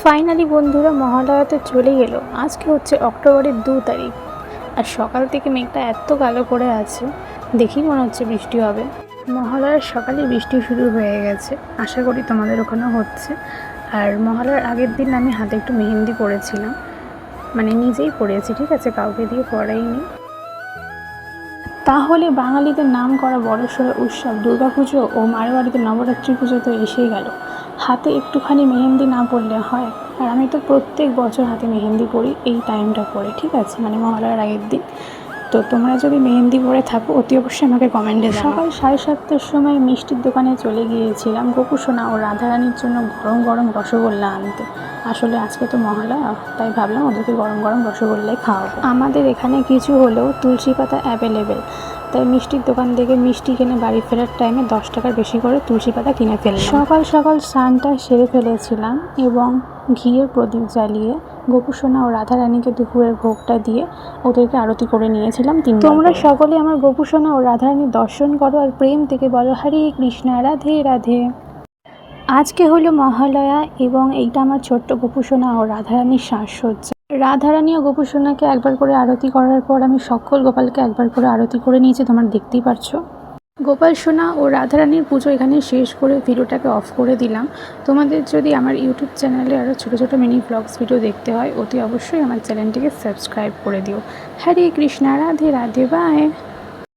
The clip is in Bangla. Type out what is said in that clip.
ফাইনালি বন্ধুরা মহালয়া তো চলেই এলো। আজকে হচ্ছে অক্টোবরের 2 তারিখ, আর সকাল থেকে মেঘটা এত কালো করে আছে, দেখেই মনে হচ্ছে বৃষ্টি হবে। মহালয়ার সকালে বৃষ্টি শুরু হয়ে গেছে, আশা করি তোমাদের ওখানেও হচ্ছে। আর মহালয়ার আগের দিন আমি হাতে একটু মেহেন্দি পরেছিলাম, মানে নিজেই পরেছি, ঠিক আছে, কাউকে দিয়ে পরাইনি। তাহলে বাঙালিদের নাম করা বড়সড় উৎসব দুর্গাপুজো ও মারোয়াড়িদের নবরাত্রি পুজো তো এসেই গেল। হাতে একটুখানি মেহেন্দি না পরলে হয়? আর আমি তো প্রত্যেক বছর হাতে মেহেন্দি পরি এই টাইমটা করে, ঠিক আছে, মানে মহালয়ার আগের দিন। তো তোমরা যদি মেহেন্দি পরে থাকো অতি অবশ্যই আমাকে কমেন্টে জানাও। সকাল 7:30টার সময় মিষ্টির দোকানে চলে গিয়েছিলাম গোপুসোনা ও রাধারানীর জন্য গরম গরম রসগোল্লা আনতে। আসলে আজকে তো মহালয়া, তাই ভাবলাম ওদেরকে গরম গরম রসগোল্লাই খাওয়াবো। আমাদের এখানে কিছু হলেও তুলসী পাতা অ্যাভেলেবেল, তাই মিষ্টির দোকান থেকে মিষ্টি কিনে বাড়ি ফেরার টাইমে 10 টাকার বেশি করে তুলসী পাতা কিনে ফেললাম। সকাল সকাল স্নানটা সেরে ফেলেছিলাম এবং ঘিয়ের প্রদীপ জ্বালিয়ে গোপুসোনা ও রাধারানীকে দুপুরের ভোগটা দিয়ে ওদেরকে আরতি করে নিয়েছিলাম 3 বার। তোমরা সকলে আমার গোপুসোনা ও রাধারানীর দর্শন করো আর প্রেম থেকে বলো হরে কৃষ্ণা রাধে রাধে। আজকে হলো মহালয়া এবং এইটা আমার ছোট্ট গোপুসোনা ও রাধারানীর সাজসজ্জা। রাধারানী ও গোপুসোনাকে একবার করে আরতি করার পর আমি সকল গোপালকে একবার করে আরতি করে নিয়েছি, তোমরা দেখতেই পারছো। গোপাল সোনা ও রাধারানীর পুজো এখানে শেষ করে ভিডিওটাকে অফ করে দিলাম। তোমাদের যদি আমার ইউটিউব চ্যানেলে আরও ছোটো ছোটো মিনি ব্লগস ভিডিও দেখতে হয় অতি অবশ্যই আমার চ্যানেলটিকে সাবস্ক্রাইব করে দিও। হরে কৃষ্ণা রাধে রাধে, বাই।